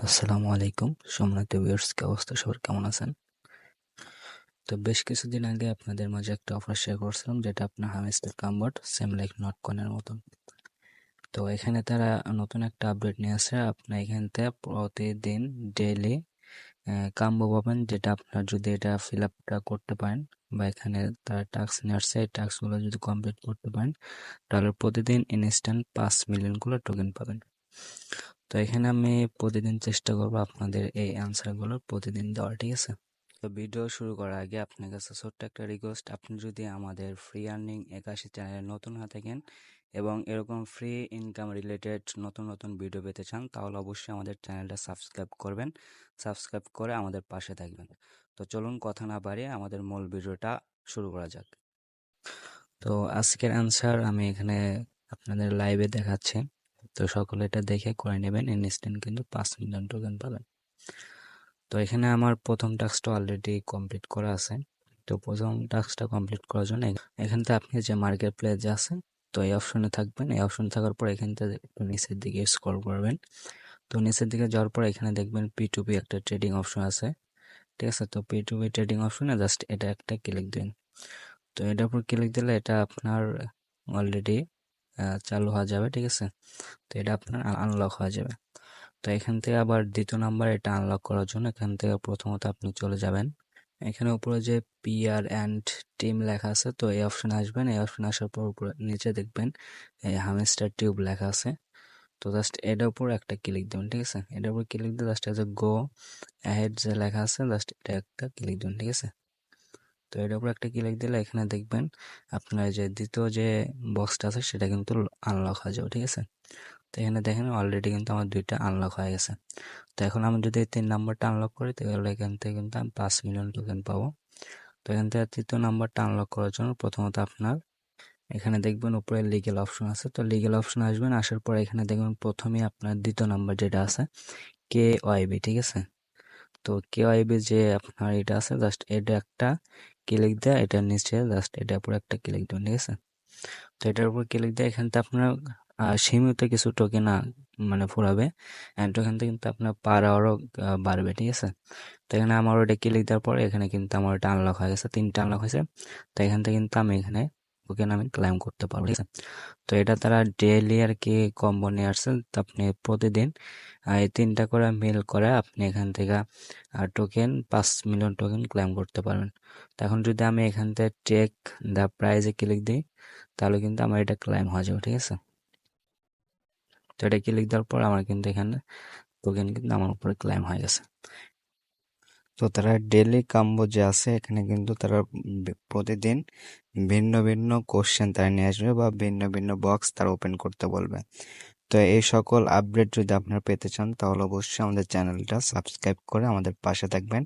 আসসালামু আলাইকুম সম্মানিত ভিউয়ার্স, কি অবস্থা? সবার কেমন আছেন? তো বেশ কিছুদিন আগে আপনাদের মাঝে একটা অফার শেয়ার করছিলাম, যেটা আপনার হামস্টার কামবোর্ড সেম লাইক নটকয়েনের মতন। তো এখানে তারা নতুন একটা আপডেট নিয়ে আসছে। আপনার এখান থেকে প্রতিদিন ডেইলি কাম্বো পাবেন, যেটা আপনার যদি এটা ফিল আপটা করতে পারেন বা এখানে তারা টাস্ক নিয়ে আসছে, এই টাস্কগুলো যদি কমপ্লিট করতে পারেন তাহলে প্রতিদিন ইনস্ট্যান্ট 5 মিলিয়ন টোকেন পাবেন। তো এখানে আমি প্রতিদিন চেষ্টা করবো আপনাদের এই অ্যান্সারগুলো প্রতিদিন দেওয়ার, ঠিক আছে? তো ভিডিও শুরু করার আগে আপনার কাছে ছোট্ট একটা রিকোয়েস্ট, আপনি যদি আমাদের ফ্রি আর্নিং 81 চ্যানেলে নতুন হয়ে থাকেন এবং এরকম ফ্রি ইনকাম রিলেটেড নতুন নতুন ভিডিও পেতে চান, তাহলে অবশ্যই আমাদের চ্যানেলটা সাবস্ক্রাইব করবেন। সাবস্ক্রাইব করে আমাদের পাশে থাকবেন। তো চলুন কথা না বাড়িয়ে আমাদের মূল ভিডিওটা শুরু করা যাক। তো আজকের অ্যান্সার আমি এখানে আপনাদের লাইভে দেখাচ্ছি। তো সকলে এটা দেখে করে নেবেন, ইনস্ট্যান্ট কিন্তু 5 মিলিয়ন টোকেন পাবেন। তো এখানে আমার প্রথম টাস্কটা অলরেডি কমপ্লিট করা আছে। তো প্রথম টাস্কটা কমপ্লিট করার জন্য এখান থেকে আপনি যে মার্কেট প্লেস যে আছে, তো এই অপশনে থাকবেন। এই অপশন থাকার পর এখান থেকে একটু নিচের দিকে স্ক্রল করবেন। তো নিচের দিকে যাওয়ার পর এখানে দেখবেন P2P একটা ট্রেডিং অপশন আছে, ঠিক আছে? তো P2P ট্রেডিং অপশনে জাস্ট এটা একটা ক্লিক দিন। তো এটার উপর ক্লিক দিলে এটা আপনার অলরেডি চালু হয়ে যাবে, ঠিক আছে? তো এটা আপনার আনলক হয়ে যাবে। তো এখান থেকে আবার দ্বিতীয় নাম্বার এটা আনলক করার জন্য এখান থেকে প্রথমত আপনি চলে যাবেন। এখানে উপরে যে পিআর অ্যান্ড টিম লেখা আছে, তো এই অপশনে আসবেন। এই অপশনে আসার পর উপরে নিচে দেখবেন এই হামস্টার টিউব লেখা আছে। তো জাস্ট এটার উপর একটা ক্লিক দেবেন, ঠিক আছে? এটার উপর ক্লিক দিয়ে জাস্ট এজ গো অ্যাহেড যে লেখা আছে, জাস্ট এটা একটা ক্লিক দেবেন, ঠিক আছে? তো এটার উপর একটা ক্লিক দিলে এখানে দেখবেন আপনার যে দ্বিতীয় যে বক্সটা আছে সেটা কিন্তু আনলক হয়ে যাবে, ঠিক আছে? তো এখানে দেখেন অলরেডি কিন্তু আমার 2টা আনলক হয়ে গেছে। তো এখন আমি যদি 3 নাম্বারটা আনলক করি তাহলে এখান থেকে কিন্তু আমি 5 মিলিয়ন টোকেন পাবো। তো এখান থেকে তৃতীয় নাম্বারটা আনলক করার জন্য প্রথমত আপনার এখানে দেখবেন উপরে লিগ্যাল অপশন আছে। তো লিগ্যাল অপশন আসবেন, আসার পর এখানে দেখবেন প্রথমেই আপনার দ্বিতীয় নাম্বার যেটা আছে KYB, ঠিক আছে? তো KYB যে আপনার এটা আছে, জাস্ট এটা একটা ক্লিক দেয়, এটার নিচে জাস্ট এটার উপর একটা ক্লিক দেবেন, ঠিক আছে? তো এটার উপর ক্লিক দিয়ে এখান থেকে আপনার সীমিত কিছু টোকেন মানে ফুরাবে, অ্যান্ড ওখান থেকে কিন্তু আপনার পার আওয়ারও বাড়বে, ঠিক আছে? তো এখানে আমার ওটা ক্লিক দেওয়ার পরে এখানে কিন্তু আমার ওটা আনলক হয়ে গেছে, 3টা আনলক হয়েছে। তো এখান থেকে কিন্তু আমি এখানে টোকেন আমি ক্লাইম করতে পারবো, ঠিক আছে? তো এটা তারা ডেইলি আর কি কম্বো নিয়ে আসছে। তো আপনি প্রতিদিন এই 3টা করে মিল করে আপনি এখান থেকে টোকেন 5 মিলিয়ন টোকেন ক্লাইম করতে পারবেন। তো এখন যদি আমি এখান থেকে চেক দ্য প্রাইজে ক্লিক দিই তাহলে কিন্তু আমার এটা ক্লাইম হয়ে যাবে, ঠিক আছে? তো এটা ক্লিক দেওয়ার পর আমার কিন্তু এখানে টোকেন কিন্তু আমার উপরে ক্লাইম হয়ে গেছে। তো তারা ডেইলি কাম্বো যে আছে এখানে কিন্তু তারা প্রতিদিন ভিন্ন ভিন্ন কোশ্চেন তারা নিয়ে আসবে বা ভিন্ন ভিন্ন বক্স তারা ওপেন করতে বলবে। তো এই সকল আপডেট যদি আপনারা পেতে চান তাহলে অবশ্যই আমাদের চ্যানেলটা সাবস্ক্রাইব করে আমাদের পাশে থাকবেন।